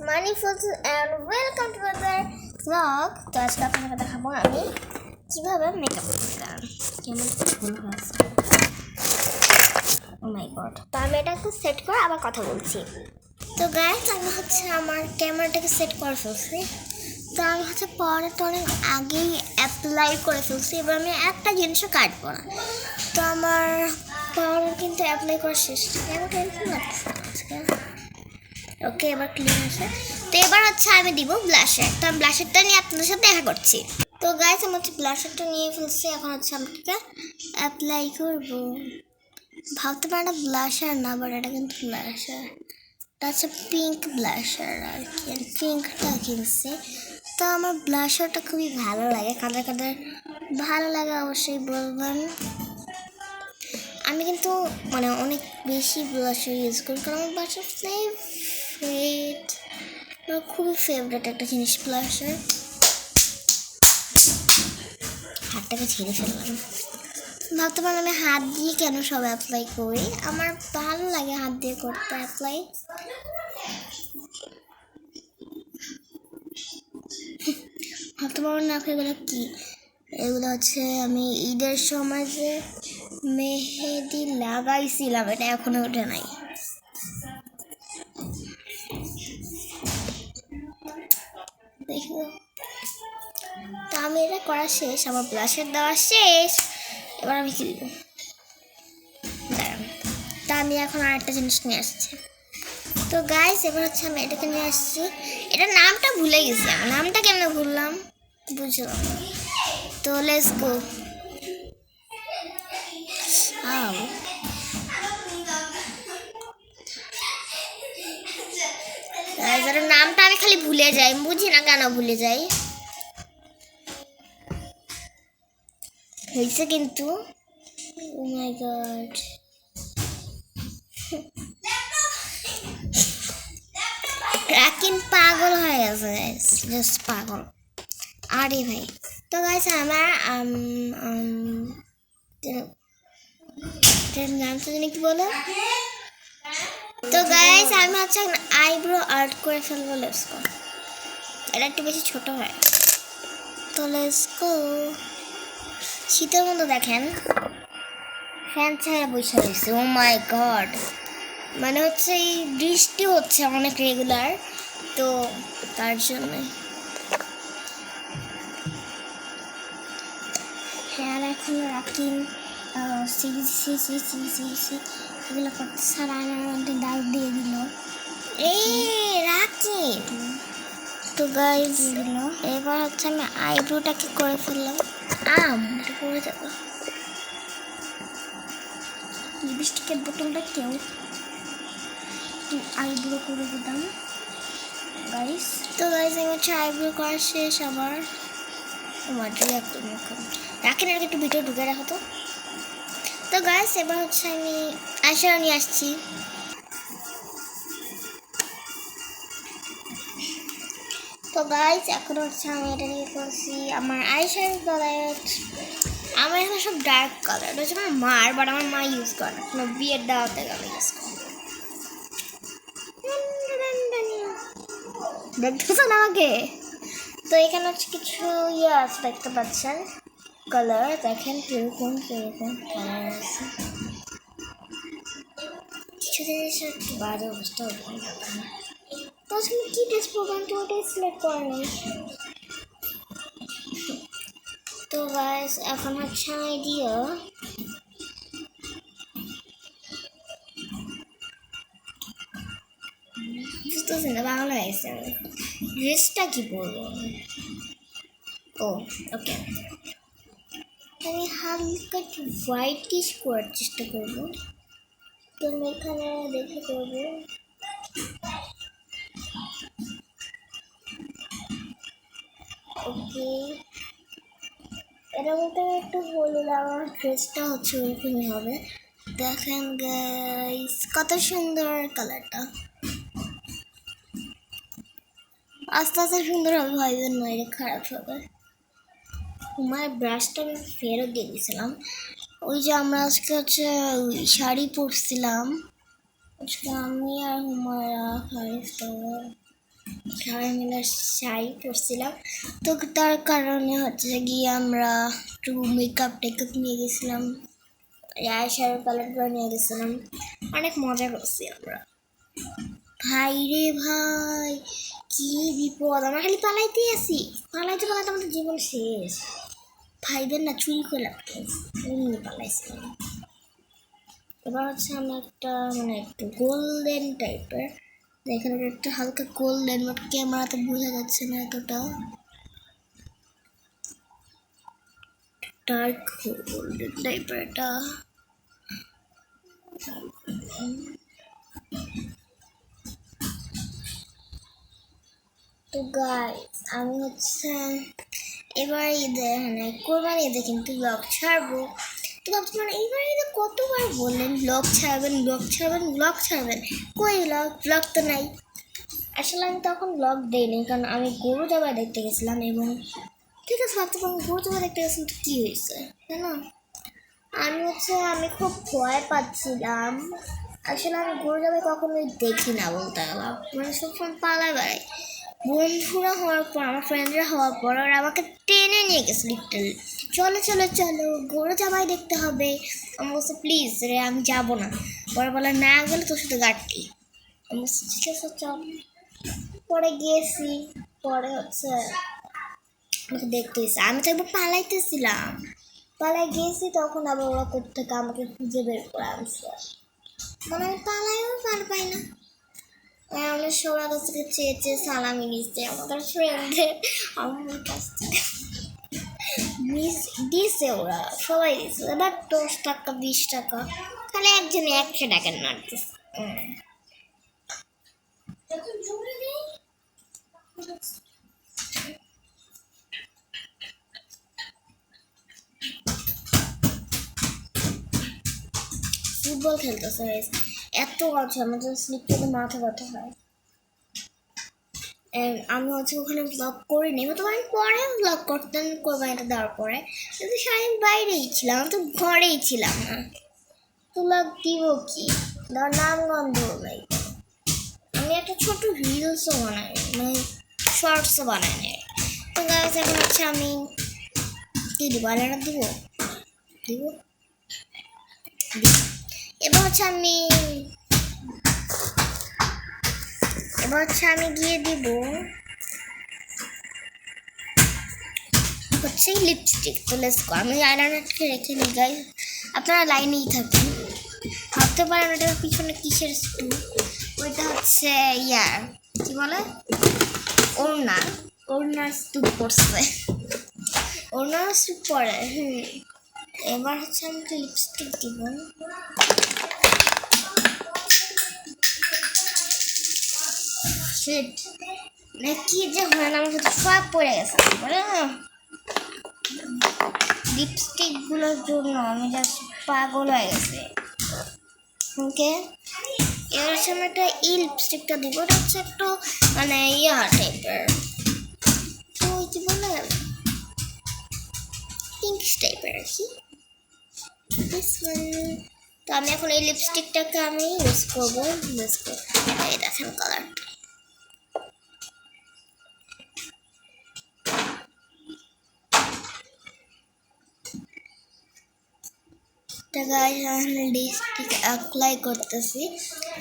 মানিফুলস and welcome to our blog. তো আজকে আপনাকে দেখাবো আমি কিভাবে মেকআপ করতাম। কেমন ভুল হয়েছে, ও মাই গড। তো আমি এটা একটু সেট করে আবার কথা বলছি। তো গাইস, আমি আমার ক্যামেরাটাকে সেট করে ফেলছি। তো আমি পড়াটা অনেক আগেই অ্যাপ্লাই করে ফেলছি। এবার আমি একটা জিনিসও কাটবো না। তো আমার পাউডার কিন্তু অ্যাপ্লাই করা শেষ। কেন টেনশন লাগছে আজকে। ওকে, এবার ক্লিন আছে। তো এবার আমি দিব ব্লাশার। তো আমি ব্লাশারটা নিয়ে আপনাদের সাথে দেখা করছি। তো গাইস, আমি ব্লাশারটা নিয়ে ফেলছি। এখন আমাকে অ্যাপ্লাই করবো। ভাবতে পারে না ব্লাশার না, বাট এটা কিন্তু ব্লাশার। এটা পিঙ্ক ব্লাশার আর কি, পিঙ্কটা কিনছি। তো আমার ব্লাশারটা খুবই ভালো লাগে, কালার ভালো লাগে অবশ্যই বলবেন। আমি কিন্তু অনেক বেশি ব্লাশার ইউজ করি, কারণ আমার ব্লাশার ফেভারিট, খুবই ফেভারিট একটা জিনিস ব্লাশার। হাতটাকে ছেড়ে ফেললাম। ভাবতে পারলাম আমি হাত দিয়ে কেন সব অ্যাপ্লাই করি, আমার ভালো লাগে হাত দিয়ে করতে অ্যাপ্লাই। ভাবতে পারলাম না এগুলো কি। এগুলো আমি ঈদের সময় যে মেহেদি লাগাইছিলাম, এটা এখনো ওঠে নাই। দেখো, তো আমি এটা করা শেষ, আমার ব্লাশার দেওয়া শেষ। এবার আমি কি দিব, দাঁড়ান। তা আমি এখন আরেকটা জিনিস নিয়ে আসছি। তো গাইস, এবার আমি এটাকে নিয়ে আসছি। এটার নামটা ভুলে গেছি, আমি নামটা কেন ভুললাম বুঝলাম। তো লেটস গো। নামটা আমি খালি ভুলে যাই, বুঝি না কেন ভুলে যাই। হয়েছে কিন্তু, ও মাই গড, রাকিন পাগল হয়ে গেছে, জাস্ট পাগল। আরে ভাই, তো গাইস আমার নামটা জানি কি বলো। তো গাইস, আমি আইব্রো আর্ট করে ফেলবো। Let's go. এটা একটু বেশি ছোট হয়, তো লেটস গো। শীতের মতো দেখেন, ফ্যান ছাড়া বসে রয়েছে। ও মাই গড, এই বৃষ্টি হচ্ছে অনেক রেগুলার, তো তার জন্য। হ্যাঁ, এখন রাকিন এগুলো করতে সারা মধ্যে দাগ দিয়ে দিল। এই রাকিন, তো গাইস এবার আমি আইব্রোটাকে করে ফেললাম। পড়ে যাবো। লিপস্টিকের বোতলটা কেউ আইব্রো করে দিলাম গাইস। তো গাইস, আমি আইব্রো করা শেষ আমার। রাখেন, আর একটু ভিডিও ঢুকে রাখো তো। তো গাইস, এবার আমি আইশ্যাডো নিয়ে আসছি। তো গাইস, এখন আমি এটা নিয়ে করছি আমার আইশ্যাডো প্যালেট। আমার এখানে সব ডার্ক কালার, এটা হচ্ছে আমার মার, বাট আমার মা ইউজ করে না, কোনো বিয়ের দাওয়াতে গেলে ইউজ করে। দেখতেছেন আমাকে? তো এখানে কিছু আছে, দেখতে পাচ্ছেন কালার, দেখেন কিরকম কালার আছে। কিছু জিনিস একটু বাজে অবস্থা হবে না। তো কি ড্রেস প্রোগ্রাম তো ওটাই সিলেক্ট করে নেই। তো গাইস, এখন আইডিয়া বুঝতেছেন না, বাংলা হয়েছে। ড্রেসটা কি পরবো? ও ওকে, আমি হালকা একটু হোয়াইটিশ করার চেষ্টা করবো। তো আমি এখানে দেখে করবো। ওকে, এটা মতো একটু হলুদ, আমার ড্রেসটা ওইরকমই হবে। দেখেন গাইস, কত সুন্দর কালারটা। আস্তে আস্তে সুন্দর হবে, ভাইবেন না এটা খারাপ হবে। আমার ব্রাশটা আমি ফেরত দিয়ে দিয়েছিলাম। ওই যে আমরা আজকে শাড়ি পরছিলাম, আজকে আমি আর হুমায়রা হারিফ। সবাই মিলে শাড়ি পরছিলাম। তো তার কারণে হচ্ছে গিয়ে আমরা একটু মেকআপ টেকআপ নিয়ে গেছিলাম, আই শ্যাডো প্যালেটগুলো নিয়ে গেছিলাম, অনেক মজা করছি আমরা। ভাই রে ভাই, কি বিপদ! আমরা খালি পালাইতে আছি, পালাইতে পালাইতে আমাদের জীবন শেষ। ভাইদের না চুরি করে লাগতো, এমনি পালাইছি। এবার হচ্ছে আমরা একটা মানে একটু গোল্ডেন টাইপের, এখানে একটা হালকা গোল্ডেন, বাট ক্যামেরাতে বোঝা যাচ্ছে না এতটা, ডার্ক গোল্ডেন টাইপের এটা। তো গাইস আমি হচ্ছে এবার ঈদে মানে কোরবানি ঈদে কিন্তু ব্লগ ছাড়বো। তো ভাবছি মানে এইবার ঈদে কতবার বললেন ব্লগ ছাড়বেন ব্লগ ছাড়বেন ব্লগ ছাড়বেন, কই ব্লগ তো নাই। আসলে আমি তখন ব্লগ দিইনি, কারণ আমি গরু জবাই দেখতে গেছিলাম। এবং ঠিক আছে ভাবতে পারবো গরু জবাই দেখতে গেছিলাম, তো কী হয়েছে তাই না? আমি খুব ভয় পাচ্ছিলাম। আসলে আমি গরু জবাই কখনোই দেখি না বলতে গেলে, মানে সবসময় পালায় বেড়াই। বন্ধুরা হওয়ার পর, আমার ফ্রেন্ডরা হওয়ার পর ওরা আমাকে টেনে নিয়ে গেছে লিটারালি, চলো চলো চলো গরু জবাই দেখতে হবে। আমি বলছি প্লিজ রে আমি যাবো না। পরে বলে না গেলে তোর সাথে গাড়ি। আমি বলছি ঠিক আছে চল। পরে গিয়েছি, পরে হচ্ছে আমাকে দেখতে এসে আমি তো একবার পালাইতেছিলাম, পালাই গিয়েছি, তখন আবার ওরা কোথেকে আমাকে খুঁজে বের করে আনছে। মানে আমি পালাইও পার পাই না। অনেক সবার কাছ থেকে চেয়ে চেয়ে সালামি নিচ্ছে আমাদের ফ্রেন্ডদের, আমার কাছ থেকে দিছে, ওরা সবাই দিচ্ছে, এবার 10 টাকা 20 টাকা, খালি একজনে 100 টাকার নোট দিচ্ছে। ফুটবল খেলতেছে এত কথা, আমাদের স্লিপ থেকে মাথা ব্যথা হয়। আমি হচ্ছে ওখানে ব্লগ করিনি, তো আমি পরে ব্লগ করতাম কোরবানিটা দেওয়ার পরে, কিন্তু সারাদিন বাইরেই ছিলাম, আমি তো ঘরেই ছিলাম না। তো ব্লগ দিব কি, ধর নাম গন্ধ নাই। আমি একটা ছোট রিলসও বানাই, মানে শর্টসও বানাই নি। তো গাইস এখন হচ্ছে আমি কি দিব, আলাদা দিব দিব এবার হচ্ছে আমি গিয়ে দিব হচ্ছে লিপস্টিক। তো লেটস গো, আমি আইলাইনারকে রেখে নিই গাইস, আপনারা লাইনেই থাকুন। ভাবতে পারেন ওটার পিছনে কিসের স্তূপ, ওইটা হচ্ছে ইয়ার কি বলে ওড়নার স্তূপ পড়ছে, ওড়নার স্তূপ পড়ে। এবার হচ্ছে আমি লিপস্টিক দিব। শিট, মানে কি যে হয় না, আমার সাথে সব পড়ে গেছে লিপস্টিক গুলোর জন্য, আমি জাস্ট পাগল হয়ে গেছে। ওকে এবার আমি একটা লিপস্টিকটা দিব, এটা হচ্ছে একটু মানে ইয়া টাইপের, তো কি বলে পিঙ্ক টাইপের আর কি। তো আমি এখন এই লিপস্টিকটাকে আমি ইউজ করবো, এই দেখেন কালারটা। লিপস্টিক অ্যাপ্লাই করতেছি,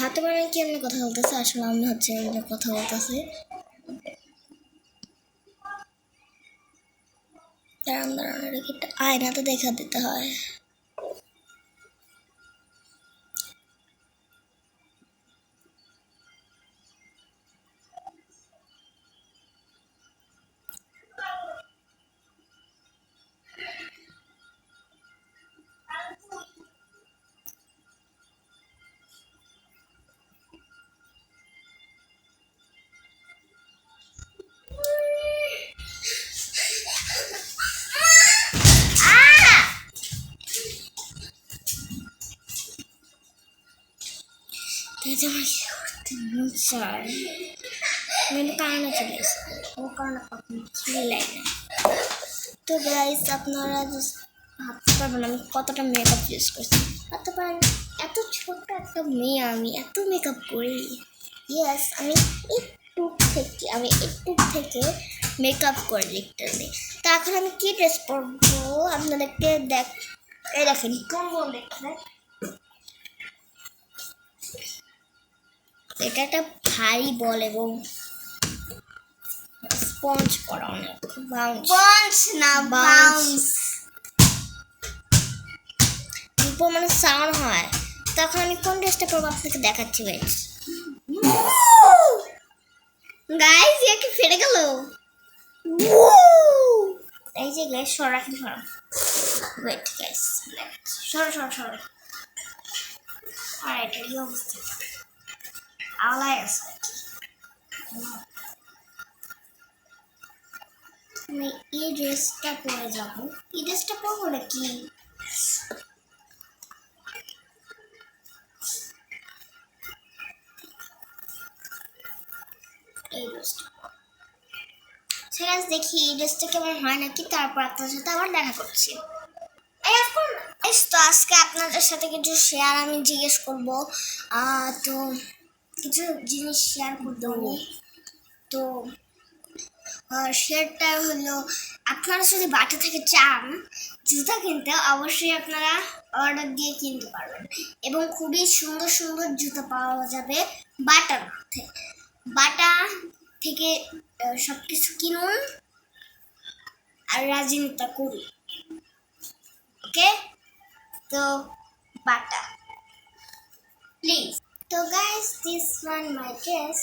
হাতে মানে কি আমি কথা বলতেছি, আসলে আমি হচ্ছে কথা বলতেছি। আয়না তো দেখা দিতে হয়। তো গাইস আপনারা ভাবতে পারবেন আমি কতটা মেকআপ ইউজ করছি, ভাবতে পারেন এত ছোট একটা মেয়ে আমি এত মেকআপ করি। ইয়েস, আমি একটু থেকে আমি একটু থেকে মেকআপ করে লিটারালি। তো এখন আমি কি ড্রেস পরবো আপনাদেরকে দেখেন কোন দেখতে। এটা একটা ভারী বল এবং স্পঞ্জ করা অনেক বাউন্স না বাউন্স মানে সাউন্ড হয়। তখন আমি কোন ড্রেসটা পরবো আপনাকে দেখাচ্ছি। ওয়েট গাইস এ কি ফেটে গেল। এই যে গাইস রাখেন সরা। ওয়েট গাইস সরা আর এটা কি অবস্থা আলাই আছে। আমি এই ড্রেসটা পরে যাবো। এই ড্রেসটা পরবো নাকি এই ড্রেসটা ঠিক আছে, দেখি এই ড্রেসটা কেমন হয় নাকি, তারপর আপনার সাথে আবার দেখা করছি। তো আজকে আপনাদের সাথে কিছু শেয়ার আমি জিজ্ঞেস করবো। তো কিছু জিনিস শেয়ার করবো আমি। তো শেয়ারটা হলো আপনারা যদি বাটা থেকে চান জুতা কিনতে, অবশ্যই আপনারা অর্ডার দিয়ে কিনতে পারবেন এবং খুবই সুন্দর সুন্দর জুতা পাওয়া যাবে বাটার মধ্যে। বাটা থেকে সব কিছু কিনুন আর রাজনীতি করুন। ওকে, তো বাটা প্লিজ। তো guys this one my dress.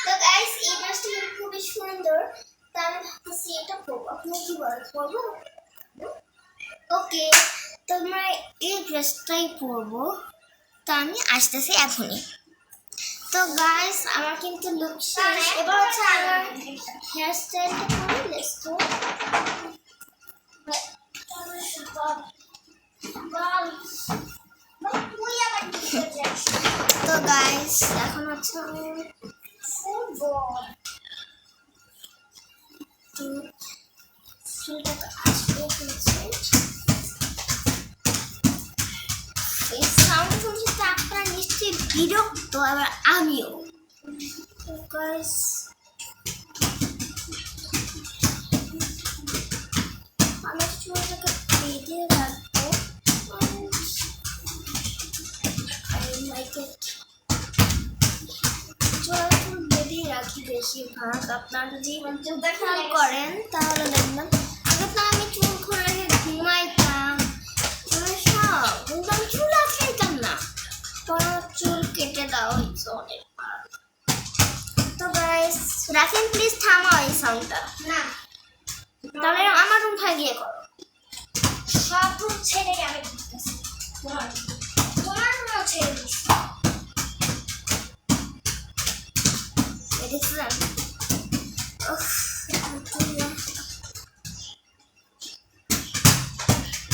তো গাইস এই ড্রেসটা খুবই সুন্দর, তাই আমি ভাবছি এটা পরবো। আপনি কি বলেন পরবো? ওকে, তো আমরা এই ড্রেসটাই পরবো। তো আমি আসতেছি এখনই। তো গাইস আমার কিন্তু লুক শেষ, এবার হচ্ছে আমার হেয়ার স্টাইলটা করি। Let's go. তো গাইস এখন হচ্ছে আমি চুলটা আসবে হচ্ছে এই সাউন্ড শুনছি তো আপনারা নিশ্চয়ই বিরক্ত, আবার আমিও। তো গাইস আমি চুলটাকে বেঁধে রাখবো। চুল বেঁধে রাখি বেশিরভাগ। আপনারা যদি খেয়াল করেন তাহলে দেখবেন আগে তো আমি চুল খুলে রেখে ঘুমাইতাম, আমি চুল আঁকলাইতাম না, পরে চুল কেটে দেওয়া হয়েছে অনেক। তো গাইস রাখেন প্লিজ, থামাও এই সাউন্ডটা না, তাহলে আমার রুম গিয়ে করো। সব রুম ছেড়ে আমি তোমার রুমও ছেড়ে দিচ্ছি।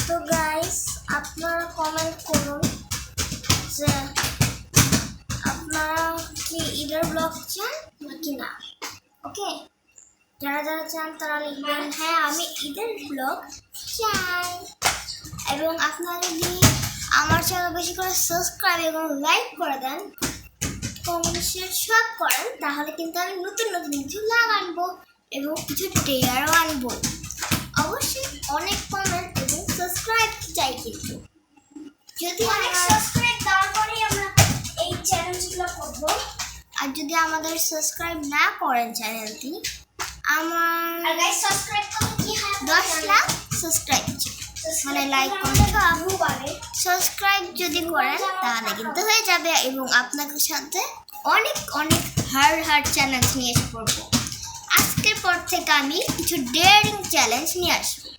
তো গাইস আপনারা কমেন্ট করুন যে আপনারা কি ঈদের ব্লগ চান নাকি না। ওকে, যারা যারা চান তারা লিখবেন হ্যাঁ আমি ঈদের ব্লগ চাই। এবং আপনারা যদি আমার চ্যানেল বেশি করে সাবস্ক্রাইব এবং লাইক করে দেন, কমেন্ট শেয়ার সব করেন, তাহলে কিন্তু আমি নতুন নতুন কিছু লাভ আনবো এবং কিছু টেয়ারও আনবো। অবশ্যই অনেক কমেন্ট এবং সাবস্ক্রাইব চাই, কিন্তু যদি অনেক সাবস্ক্রাইব দেওয়ার পরেই আমরা এই চ্যালেঞ্জগুলো করবো। আর যদি আমাদের সাবস্ক্রাইব না করেন চ্যানেলটি, আমার 10 লাখ সাবস্ক্রাইব মানে লাইক সাবস্ক্রাইব যদি করেন তাহলে কিন্তু হয়ে যাবে এবং আপনাদের সাথে অনেক অনেক হার্ড চ্যালেঞ্জ নিয়ে এসে পড়বো। আজকের পর থেকে আমি কিছু ডেয়ারিং চ্যালেঞ্জ নিয়ে আসবো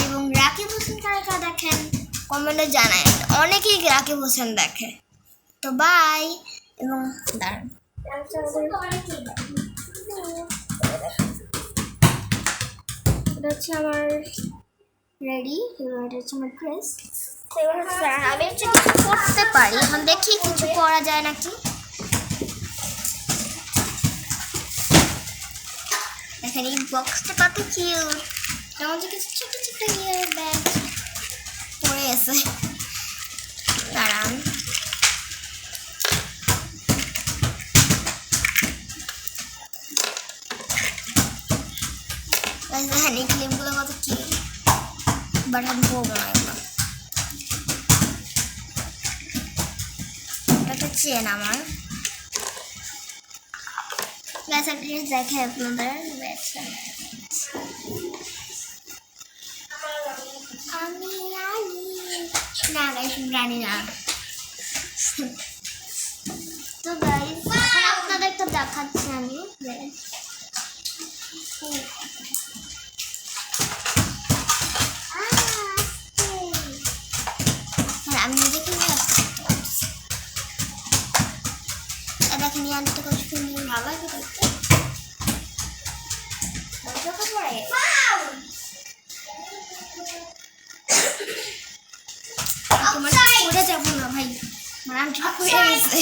এবং রাকিব হোসেন কারা দেখেন কমেন্টে জানায়, অনেকেই রাকিব হোসেন দেখে। তো বাই এবং দাঁড়ান এটা হচ্ছে আমার রেডি এবং এটা হচ্ছে আমার ড্রেস। আমি হচ্ছে কিছু করতে পারি, এখন দেখি কিছু করা যায় নাকি। দেখেন এই বক্সটা কত কিউট, যেমন যে কিছু ছোট ছোট ব্যাগ পড়ে আছে। দাঁড়ান দেখেন এই ক্লিপগুলো কত কি, বাট আমি পরবো না এগুলো। এটা চেন আমার গ্যাস একটা জিনিস দেখে আপনাদের আমি রানী না গাইস রানী না। তো গাইস আপনাদের তো দেখাচ্ছি আমি আমি নিজেকে নিয়ে আসতে দেখেন নিয়ে আনতে কত সুন্দর ভালো লাগে দেখতে। পড়ে যাবো না ভাই, মানে আমি ঠিক পড়ে গেছে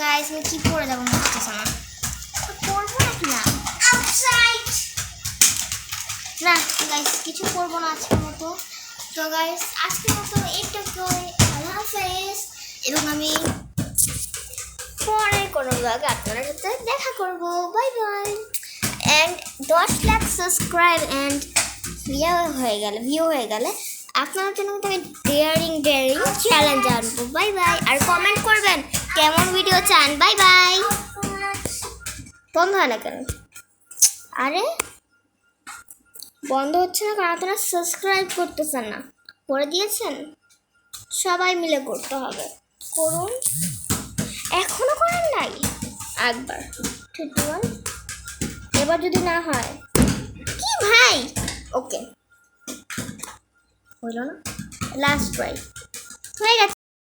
গাইস, আমি কি পড়ে যাবো মনে হচ্ছে আমার, পড়বো নাকি না না গাইস কিছু করবো না আজকের মতো। তো গাইস আজকের মতো এইটুকু, আল্লাহ হাফেজ, এবং আমি পরে কোনো ব্লগে আপনার সাথে দেখা করবো। Bye bye. And 10 lakh subscribe and view হয়ে গেলে আপনার জন্য কিন্তু আমি ডেয়ারিং চ্যালেঞ্জ আনবো। Bye bye. আর কমেন্ট করবেন কেমন ভিডিও চান। Bye bye. বন্ধ হয় না কেন? আরে বন্ধ হচ্ছে না কারণ আপনারা সাবস্ক্রাইব করতেছেন না, করে দিয়েছেন, সবাই মিলে করতে হবে, করুন। এখনো করেন নাই? একবার 31, এবার যদি না হয় কি ভাই, ওকে হইল না, লাস্ট ট্রাই হয়ে গেছে।